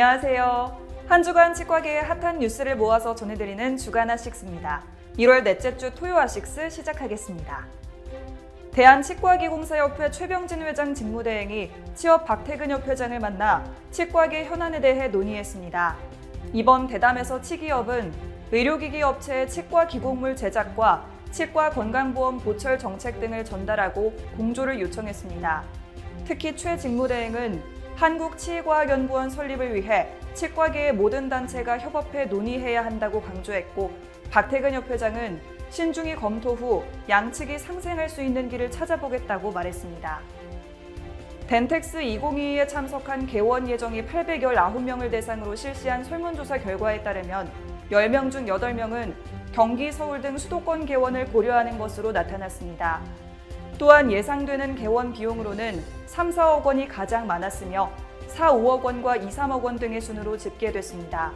안녕하세요. 한 주간 치과계의 핫한 뉴스를 모아서 전해드리는 주간 아식스입니다. 1월 넷째 주 토요 아식스 시작하겠습니다. 대한치과기공사협회 최병진 회장 직무대행이 취업 박태근 협 회장을 만나 치과계 현안에 대해 논의했습니다. 이번 대담에서 치기협은 의료기기 업체의 치과기공물 제작과 치과 건강보험 보철 정책 등을 전달하고 공조를 요청했습니다. 특히 최 직무대행은 한국치의과학연구원 설립을 위해 치과계의 모든 단체가 협업해 논의해야 한다고 강조했고, 박태근 협 회장은 신중히 검토 후 양측이 상생할 수 있는 길을 찾아보겠다고 말했습니다. 덴텍스 2022에 참석한 개원 예정이 819명을 대상으로 실시한 설문조사 결과에 따르면 10명 중 8명은 경기, 서울 등 수도권 개원을 고려하는 것으로 나타났습니다. 또한 예상되는 개원 비용으로는 3, 4억 원이 가장 많았으며 4, 5억 원과 2, 3억 원 등의 순으로 집계됐습니다.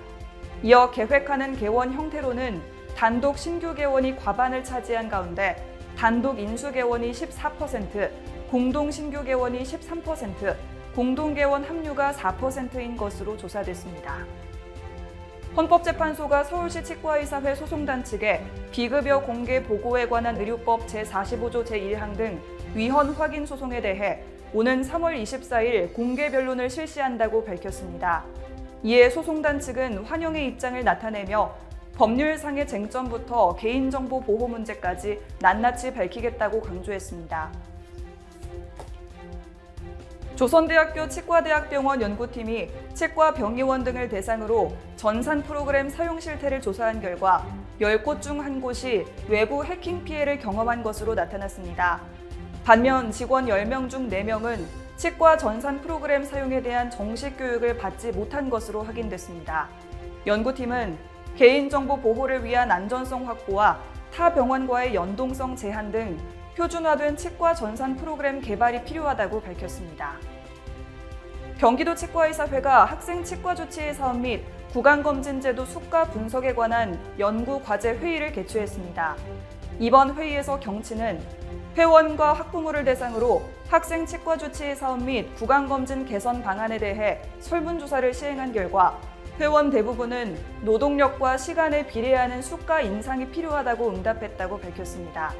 이어 계획하는 개원 형태로는 단독 신규 개원이 과반을 차지한 가운데 단독 인수 개원이 14%, 공동 신규 개원이 13%, 공동 개원 합류가 4%인 것으로 조사됐습니다. 헌법재판소가 서울시 치과의사회 소송단 측에 비급여 공개 보고에 관한 의료법 제45조 제1항 등 위헌 확인 소송에 대해 오는 3월 24일 공개 변론을 실시한다고 밝혔습니다. 이에 소송단 측은 환영의 입장을 나타내며 법률상의 쟁점부터 개인정보 보호 문제까지 낱낱이 밝히겠다고 강조했습니다. 조선대학교 치과대학병원 연구팀이 치과 병의원 등을 대상으로 전산 프로그램 사용 실태를 조사한 결과 10곳 중 1곳이 외부 해킹 피해를 경험한 것으로 나타났습니다. 반면 직원 10명 중 4명은 치과 전산 프로그램 사용에 대한 정식 교육을 받지 못한 것으로 확인됐습니다. 연구팀은 개인정보 보호를 위한 안전성 확보와 타 병원과의 연동성 제한 등 표준화된 치과 전산 프로그램 개발이 필요하다고 밝혔습니다. 경기도 치과의사회가 학생 치과조치 사업 및 구강검진제도 수가 분석에 관한 연구과제 회의를 개최했습니다. 이번 회의에서 경치는 회원과 학부모를 대상으로 학생 치과조치 사업 및 구강검진 개선 방안에 대해 설문조사를 시행한 결과 회원 대부분은 노동력과 시간에 비례하는 수가 인상이 필요하다고 응답했다고 밝혔습니다.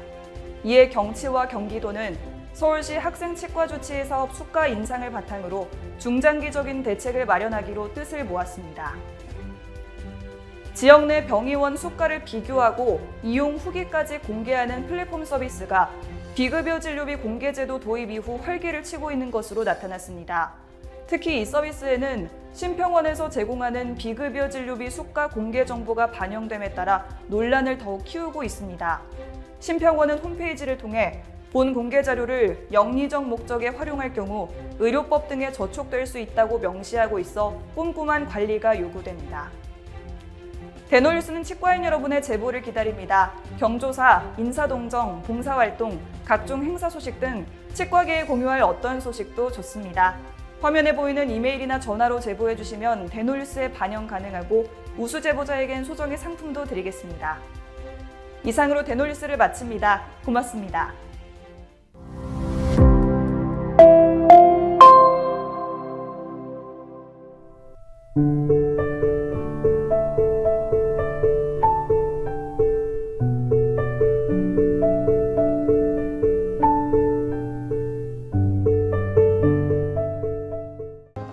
이에 경치와 경기도는 서울시 학생 치과조치 사업 수가 인상을 바탕으로 중장기적인 대책을 마련하기로 뜻을 모았습니다. 지역 내 병의원 수가를 비교하고 이용 후기까지 공개하는 플랫폼 서비스가 비급여 진료비 공개제도 도입 이후 활기를 치고 있는 것으로 나타났습니다. 특히 이 서비스에는 심평원에서 제공하는 비급여 진료비 수가 공개 정보가 반영됨에 따라 논란을 더욱 키우고 있습니다. 심평원은 홈페이지를 통해 본 공개 자료를 영리적 목적에 활용할 경우 의료법 등에 저촉될 수 있다고 명시하고 있어 꼼꼼한 관리가 요구됩니다. 대노뉴스는 치과인 여러분의 제보를 기다립니다. 경조사, 인사동정, 봉사활동, 각종 행사 소식 등 치과계에 공유할 어떤 소식도 좋습니다. 화면에 보이는 이메일이나 전화로 제보해 주시면 대노뉴스에 반영 가능하고 우수 제보자에겐 소정의 상품도 드리겠습니다. 이상으로 대노뉴스를 마칩니다. 고맙습니다.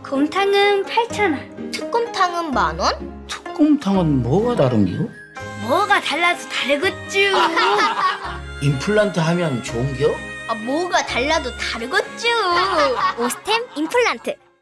곰탕은 8,000원. 특곰탕은 10,000원? 특곰탕은 뭐가 다른겨? 뭐가 달라도 다르겠쥬. 임플란트 하면 좋은겨? 뭐가 달라도 다르겠죠. 오스템 임플란트.